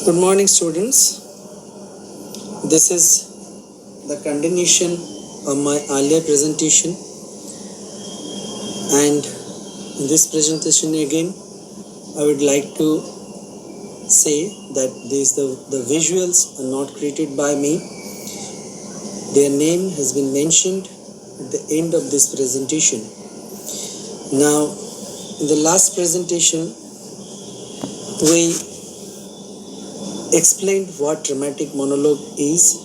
Good morning, students. This is the continuation of my earlier presentation, and in this presentation again, I would like to say that the visuals are not created by me. Their name has been mentioned at the end of this presentation. Now, in the last presentation, we explained what dramatic monologue is,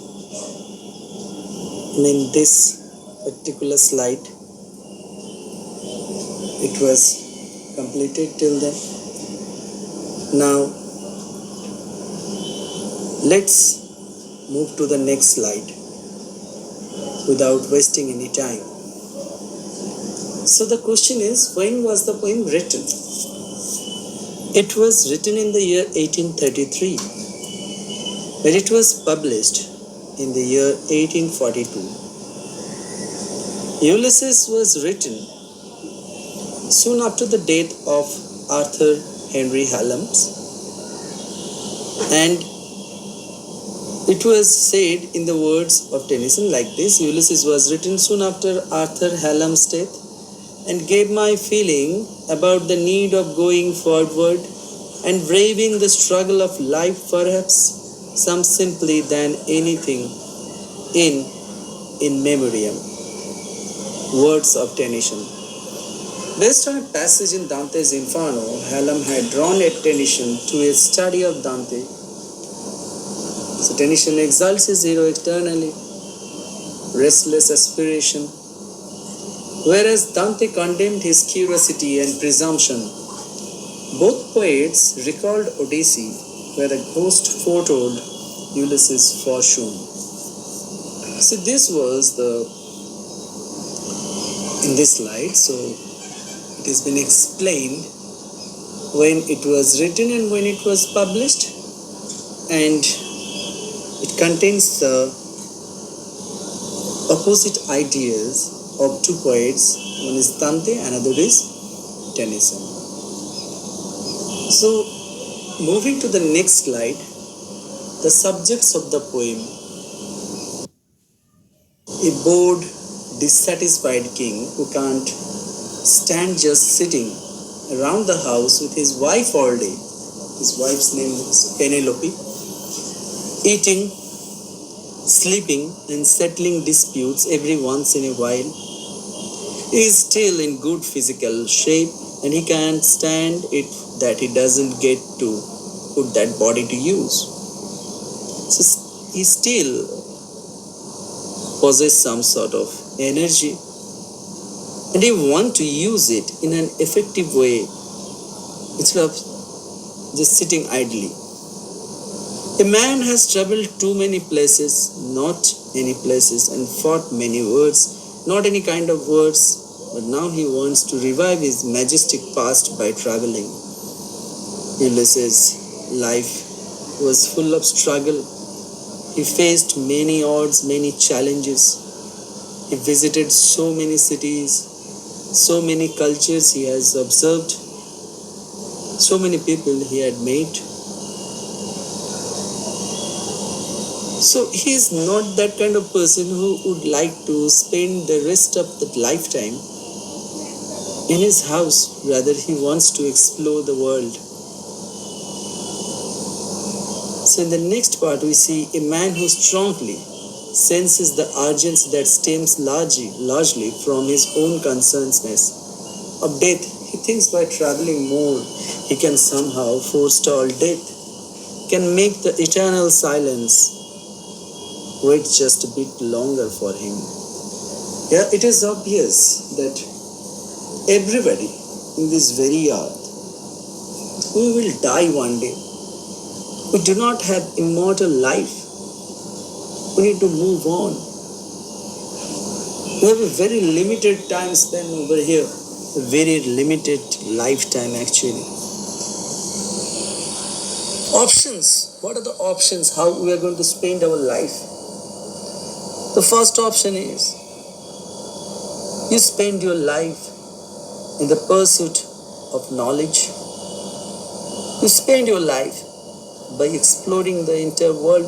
and in this particular slide it was completed till then. Now let's move to the next slide without wasting any time. So the question is, when was the poem written? It was written in the year 1833, but it was published in the year 1842. Ulysses was written soon after the death of Arthur Henry Hallam's, and it was said in the words of Tennyson like this: Ulysses was written soon after Arthur Hallam's death, and gave my feeling about the need of going forward and braving the struggle of life, perhaps some simply than anything in memoriam. Words of Tennyson. Based on a passage in Dante's Inferno, Hallam had drawn attention to a study of Dante. So Tennyson exalts his hero eternally, restless aspiration, whereas Dante condemned his curiosity and presumption. Both poets recalled Odyssey, where a ghost foretold Ulysses' fortune. So this was in this slide. So it has been explained when it was written and when it was published, and it contains the opposite ideas of two poets. One is Dante, another is Tennyson. So moving to the next slide, the subjects of the poem. A bored, dissatisfied king who can't stand just sitting around the house with his wife all day. His wife's name is Penelope. Eating, sleeping, and settling disputes every once in a while. He is still in good physical shape, and he can't stand it that he doesn't get to put that body to use. So he still possesses some sort of energy, and he wants to use it in an effective way instead of just sitting idly. A man has traveled too many places, not any places, and fought many wars, not any kind of wars, but now he wants to revive his majestic past by traveling. Ulysses' life was full of struggle. He faced many odds, many challenges. He visited so many cities, so many cultures he has observed, so many people he had met. So he is not that kind of person who would like to spend the rest of the lifetime in his house. Rather, he wants to explore the world. So in the next part, we see a man who strongly senses the urgency that stems largely from his own consciousness of death. He thinks by traveling more, he can somehow forestall death, can make the eternal silence wait just a bit longer for him. Yeah, it is obvious that everybody in this very earth, we will die one day. We do not have immortal life. We need to move on. We have a very limited time spent over here. A very limited lifetime actually. Options. What are the options? How we are going to spend our life? The first option is you spend your life in the pursuit of knowledge. You spend your life by exploring the entire world,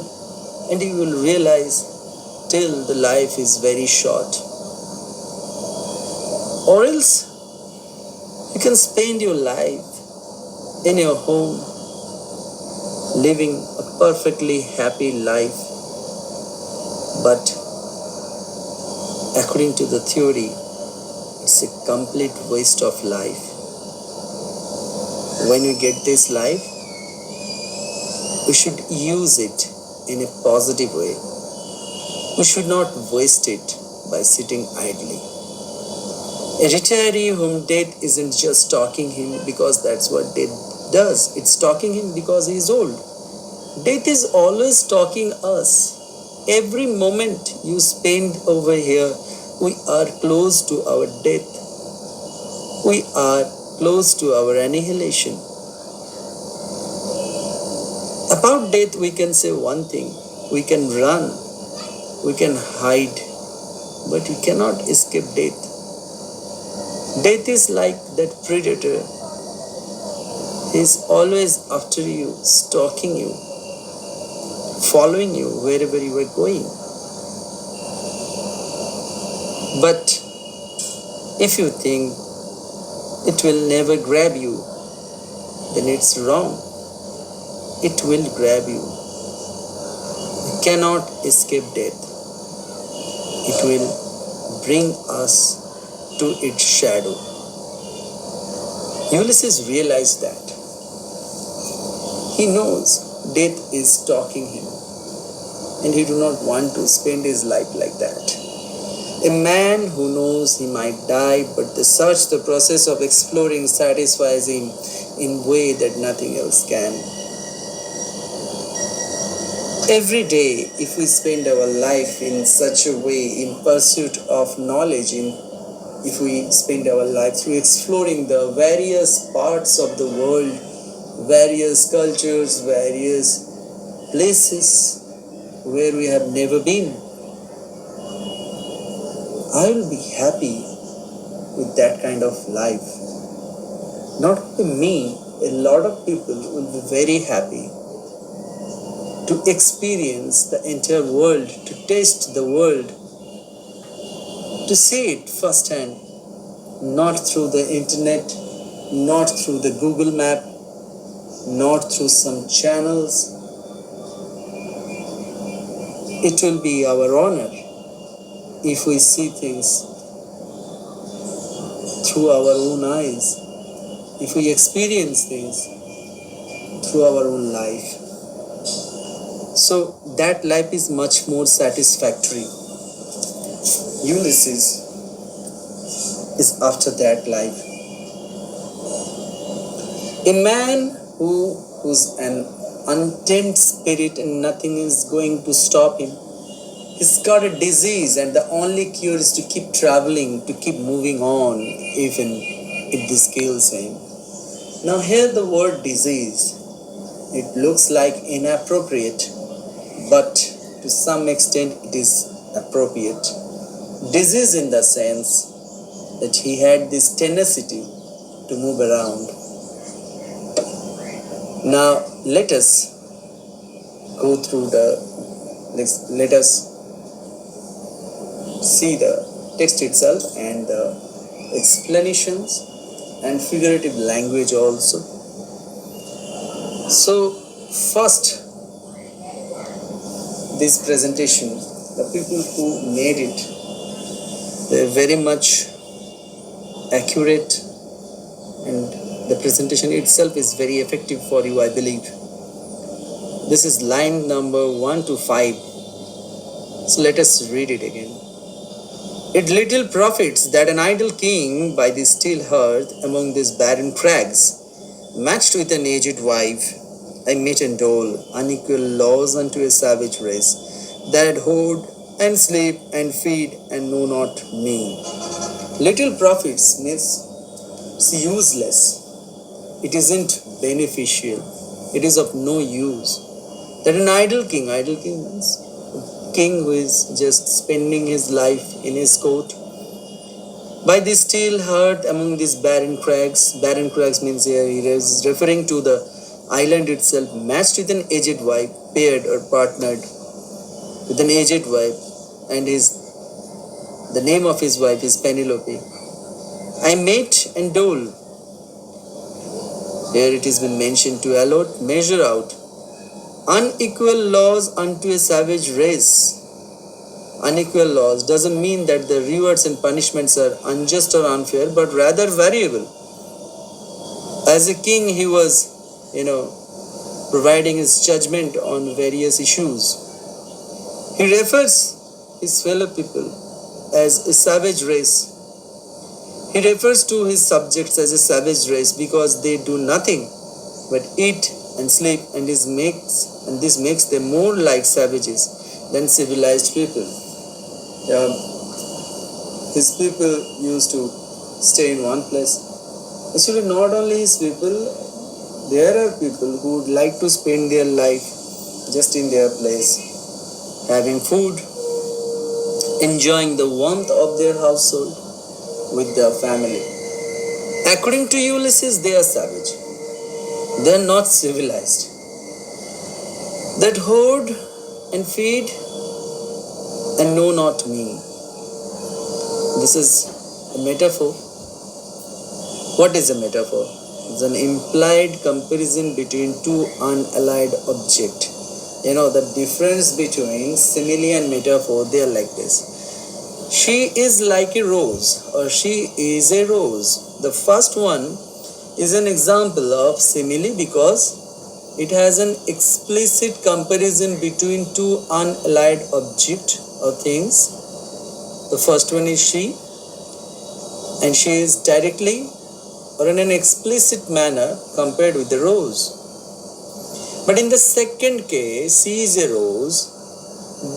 and you will realize till the life is very short. Or else you can spend your life in your home living a perfectly happy life, but according to the theory, it's a complete waste of life. When we get this life, we should use it in a positive way. We should not waste it by sitting idly. A retiree whom death isn't just stalking him because that's what death does. It's stalking him because he is old. Death is always stalking us. Every moment you spend over here, we are close to our death. We are close to our annihilation. About death, we can say one thing: we can run, we can hide, but we cannot escape death. Death is like that predator. He is always after you, stalking you, following you wherever you are going. But if you think it will never grab you, then it's wrong. It will grab you. You cannot escape death. It will bring us to its shadow. Ulysses realized that. He knows death is stalking him, and he do not want to spend his life like that. A man who knows he might die, but the process of exploring satisfies him in a way that nothing else can. Every day, if we spend our life in such a way in pursuit of knowledge, if we spend our life through exploring the various parts of the world, various cultures, various places where we have never been, I will be happy with that kind of life. Not only me, a lot of people will be very happy to experience the entire world, to taste the world, to see it firsthand, not through the internet, not through the Google map, not through some channels. It will be our honor if we see things through our own eyes, if we experience things through our own life. So that life is much more satisfactory. Ulysses is after that life. A man who's an untamed spirit and nothing is going to stop him. He's got a disease, and the only cure is to keep traveling, to keep moving on, even if this kills him. Now here the word disease, it looks like inappropriate, but to some extent it is appropriate. Disease in the sense that he had this tenacity to move around. Now let us go through let us see the text itself and the explanations and figurative language also. So first, this presentation, the people who made it, they're very much accurate, and the presentation itself is very effective for you, I believe. This is line number 1 to 5. So let us read it again. It little profits that an idle king by the still hearth among these barren crags, matched with an aged wife, I met and dole unequal laws unto a savage race that hoard and sleep and feed and know not me. Little profits means it's useless. It isn't beneficial. It is of no use. That an idle king means a king who is just spending his life in his court. By this still heart among these barren crags means here he is referring to the island itself matched with an aged wife, paired or partnered with an aged wife, and the name of his wife is Penelope. I mate and dole. Here it has been mentioned to allot, measure out. Unequal laws unto a savage race. Unequal laws doesn't mean that the rewards and punishments are unjust or unfair, but rather variable. As a king, he was, providing his judgment on various issues. He refers his fellow people as a savage race. He refers to his subjects as a savage race because they do nothing but eat and sleep, and this makes them more like savages than civilized people. His people used to stay in one place. Actually, not only his people, there are people who would like to spend their life just in their place, having food, enjoying the warmth of their household with their family. According to Ulysses, they are savage. They are not civilized. That hoard and feed and know not me. This is a metaphor. What is a metaphor? It's an implied comparison between two unallied objects. The difference between simile and metaphor, they are like this. She is like a rose, or she is a rose. The first one is an example of simile because it has an explicit comparison between two unallied objects or things. The first one is she, and she is directly or in an explicit manner compared with the rose. But in the second case, she is a rose.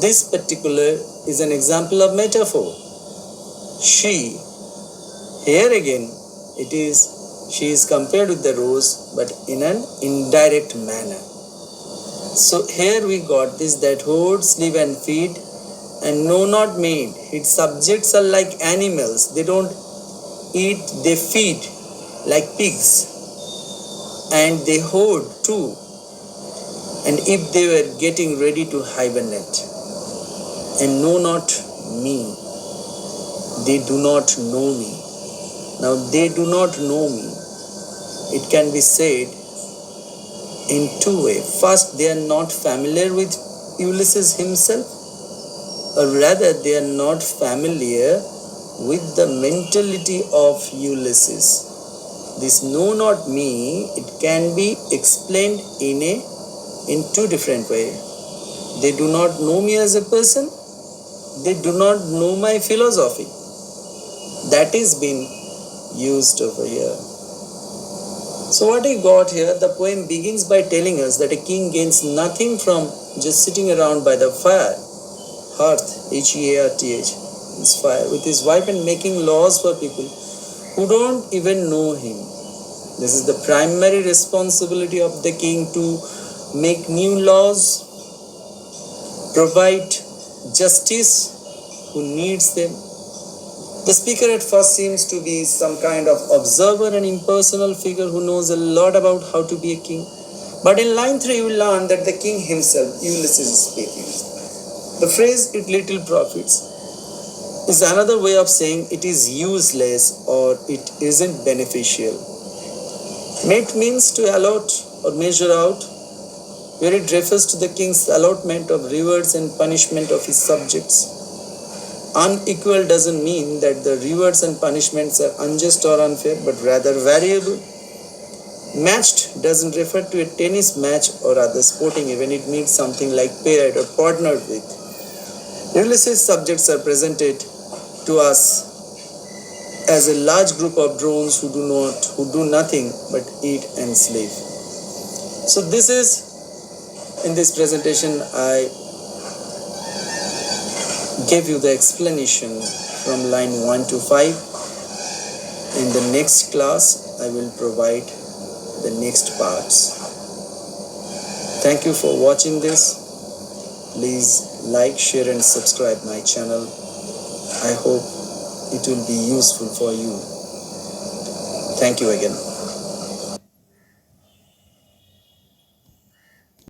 This particular is an example of metaphor. She, here again, she is compared with the rose, but in an indirect manner. So here we got this, that hoard, sleep and feed, and know not made. Its subjects are like animals. They don't eat, they feed like pigs. And they hoard too. And if they were getting ready to hibernate. And know not me. They do not know me. Now they do not know me. It can be said in two ways. First, they are not familiar with Ulysses himself, or rather they are not familiar with the mentality of Ulysses. This know not me, it can be explained in two different ways. They do not know me as a person. They do not know my philosophy. That is being used over here. So what I got here, the poem begins by telling us that a king gains nothing from just sitting around by the fire, hearth, H-E-A-R-T-H, this fire, with his wife and making laws for people who don't even know him. This is the primary responsibility of the king, to make new laws, provide justice who needs them. The speaker at first seems to be some kind of observer and impersonal figure who knows a lot about how to be a king. But in line 3 you will learn that the king himself, Ulysses, is speaking. The phrase "it little profits" is another way of saying it is useless or it isn't beneficial. Mate means to allot or measure out, where it refers to the king's allotment of rewards and punishment of his subjects. Unequal doesn't mean that the rewards and punishments are unjust or unfair, but rather variable. Matched doesn't refer to a tennis match or other sporting event. It means something like paired or partnered with. Ulysses' subjects are presented to us as a large group of drones who do nothing but eat and sleep. So in this presentation, I gave you the explanation from line 1 to 5. In the next class, I will provide the next parts. Thank you for watching this. Please like, share and subscribe my channel. I hope it will be useful for you. Thank you again.